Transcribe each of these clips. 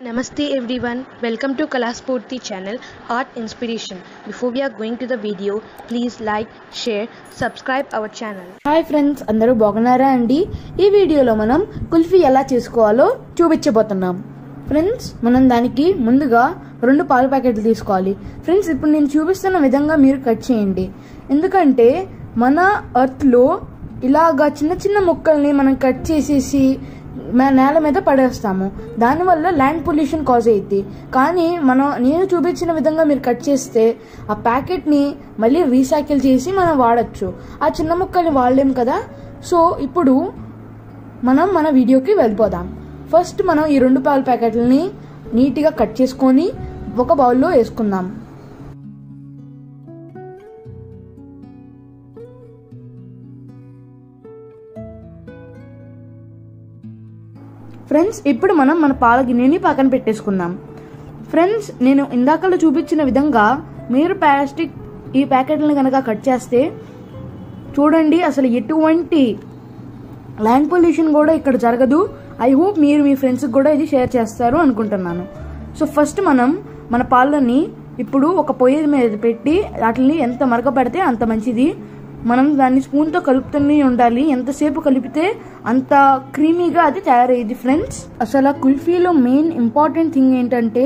Namaste everyone, welcome to Kalaspurti channel Art Inspiration. Before we are going to the video, please like, share, subscribe our channel. Hi friends, అందరూ బాగున్నారా అండి? ఈ వీడియోలో మనం కుల్ఫీ ఎలా చేసుకోవాలో చూపించబోతున్నాం. ఫ్రెండ్స్, మనం దానికి ముందుగా 2 పాల ప్యాకెట్లు తీసుకోవాలి. ఫ్రెండ్స్, ఇప్పుడు నేను చూపిస్తున్న విధంగా మీరు కట్ చేయండి. ఎందుకంటే మన ఎర్త్లో ఇలాగా చిన్న చిన్న ముక్కల్ని మనం కట్ చేసేసి నేల మీద పడేస్తాము. దానివల్ల ల్యాండ్ పొల్యూషన్ కాజ్ అయ్యింది. కానీ నేను చూపించిన విధంగా మీరు కట్ చేస్తే ఆ ప్యాకెట్ని మళ్ళీ రీసైకిల్ చేసి మనం వాడచ్చు. ఆ చిన్న ముక్కల్ని వాడలేము కదా. సో ఇప్పుడు మనం మన వీడియోకి వెళ్ళిపోదాం. ఫస్ట్ మనం ఈ 2 పాల ప్యాకెట్లని నీట్గా కట్ చేసుకొని ఒక బౌల్లో వేసుకుందాం. ఫ్రెండ్స్, ఇప్పుడు మనం మన పాల గిన్నెని పక్కన పెట్టేసుకుందాం. ఫ్రెండ్స్, నేను ఇందాకలో చూపించిన విధంగా మీరు ఈ ప్యాకెట్లను కనుక కట్ చేస్తే చూడండి, అసలు ఎటువంటి ల్యాండ్ పొల్యూషన్ కూడా ఇక్కడ జరగదు. ఐ హోప్ మీరు మీ ఫ్రెండ్స్కి కూడా ఇది షేర్ చేస్తారు అనుకుంటున్నాను. సో ఫస్ట్ మనం మన పాలని ఇప్పుడు ఒక పొయ్యి మీద పెట్టి వాటిని ఎంత మరగపెడితే అంత మంచిది. మనం దాన్ని స్పూన్తో కలుపుతూనే ఉండాలి. ఎంతసేపు కలిపితే అంత క్రీమీగా అది తయారయ్యేది. ఫ్రెండ్స్, అసలు కుల్ఫీలో మెయిన్ ఇంపార్టెంట్ థింగ్ ఏంటంటే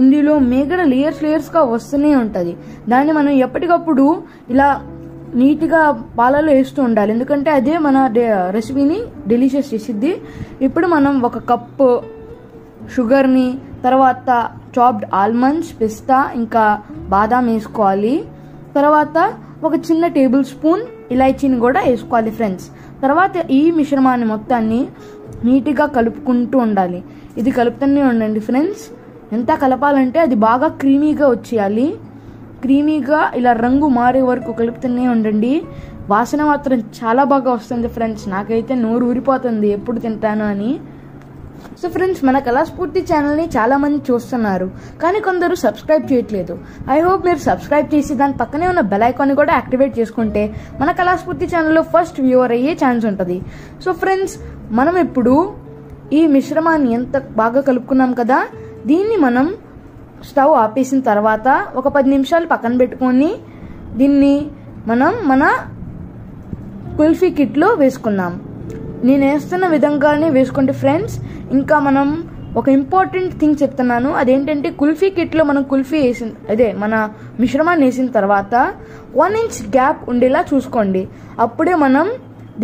ఇందులో మేగడ లేయర్స్గా వస్తూనే ఉంటుంది. దాన్ని మనం ఎప్పటికప్పుడు ఇలా నీట్గా పాలలో వేస్తూ ఉండాలి. ఎందుకంటే అదే మన రెసిపీని డెలిషియస్ చేసిద్ది. ఇప్పుడు మనం 1 కప్పు షుగర్ని, తర్వాత చాప్డ్ ఆల్మండ్స్, పిస్తా, ఇంకా బాదాం వేసుకోవాలి. తర్వాత ఒక చిన్న టేబుల్ స్పూన్ ఇలాచీని కూడా వేసుకోవాలి. ఫ్రెండ్స్, తర్వాత ఈ మిశ్రమాన్ని మొత్తాన్ని నీట్గా కలుపుకుంటూ ఉండాలి. ఇది కలుపుతూనే ఉండండి. ఫ్రెండ్స్, ఎంత కలపాలంటే అది బాగా క్రీమీగా వచ్చేయాలి. క్రీమీగా ఇలా రంగు మారే వరకు కలుపుతూనే ఉండండి. వాసన మాత్రం చాలా బాగా వస్తుంది. ఫ్రెండ్స్, నాకైతే నోరు ఊరిపోతుంది ఎప్పుడు తింటాను అని. సో ఫ్రెండ్స్, మన కళాస్ఫూర్తి ఛానల్ని చాలా మంది చూస్తున్నారు, కానీ కొందరు సబ్స్క్రైబ్ చేయట్లేదు. ఐ హోప్ మీరు సబ్స్క్రైబ్ చేసి దాని పక్కనే ఉన్న బెల్ ఐకాన్ని కూడా యాక్టివేట్ చేసుకుంటే మన కళాస్ఫూర్తి ఛానల్లో ఫస్ట్ వ్యూవర్ అయ్యే ఛాన్స్ ఉంటుంది. సో ఫ్రెండ్స్, మనం ఇప్పుడు ఈ మిశ్రమాన్ని ఎంత బాగా కలుపుకున్నాం కదా, దీన్ని మనం స్టవ్ ఆపేసిన తర్వాత ఒక 10 నిమిషాలు పక్కన పెట్టుకొని దీన్ని మనం మన కుల్ఫీ కిట్లో వేసుకుందాం. నేను వేస్తున్న విధంగానే వేసుకోండి. ఫ్రెండ్స్, ఇంకా మనం ఒక ఇంపార్టెంట్ థింగ్ చెప్తున్నాను. అదేంటంటే కుల్ఫీ కిట్లో మనం మన మిశ్రమాన్ని వేసిన తర్వాత 1 ఇంచ్ గ్యాప్ ఉండేలా చూసుకోండి. అప్పుడే మనం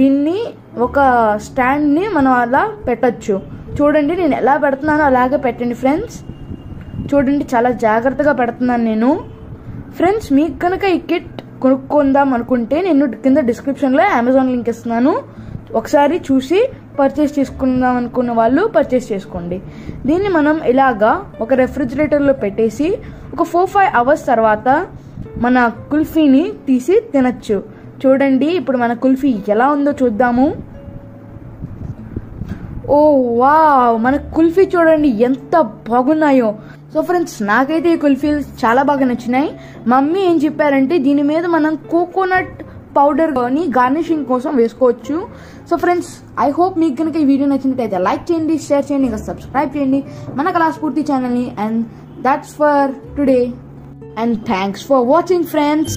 దీన్ని ఒక స్టాండ్ని మనం అలా పెట్టచ్చు. చూడండి, నేను ఎలా పెడుతున్నానో అలాగే పెట్టండి. ఫ్రెండ్స్, చూడండి, చాలా జాగ్రత్తగా పెడుతున్నాను నేను. ఫ్రెండ్స్, మీకు కనుక ఈ కిట్ కొనుక్కుందాం అనుకుంటే నేను కింద డిస్క్రిప్షన్లో అమెజాన్ లింక్ ఇస్తున్నాను. ఒకసారి చూసి పర్చేస్ చేసుకుందాం అనుకున్న వాళ్ళు పర్చేస్ చేసుకోండి. దీన్ని మనం ఇలాగా ఒక రెఫ్రిజిరేటర్లో పెట్టేసి ఒక 4-5 అవర్స్ తర్వాత మన కుల్ఫీని తీసి తినచ్చు. చూడండి, ఇప్పుడు మన కుల్ఫీ ఎలా ఉందో చూద్దాము. ఓ వావ్, మన కుల్ఫీ చూడండి ఎంత బాగున్నాయో. సో ఫ్రెండ్స్, నాకైతే ఈ కుల్ఫీలు చాలా బాగా నచ్చినాయి. మమ్మీ ఏం చెప్పారంటే దీని మీద మనం కోకోనట్ పౌడర్ ని గార్నిషింగ్ కోసం వేసుకోవచ్చు. సో ఫ్రెండ్స్, ఐ హోప్ మీకు కనుక ఈ వీడియో నచ్చినట్టయితే లైక్ చేయండి, షేర్ చేయండి, ఇంకా సబ్స్క్రైబ్ చేయండి మన కళాస్ఫూర్తి ఛానల్ని. And that's for today, and thanks for watching friends.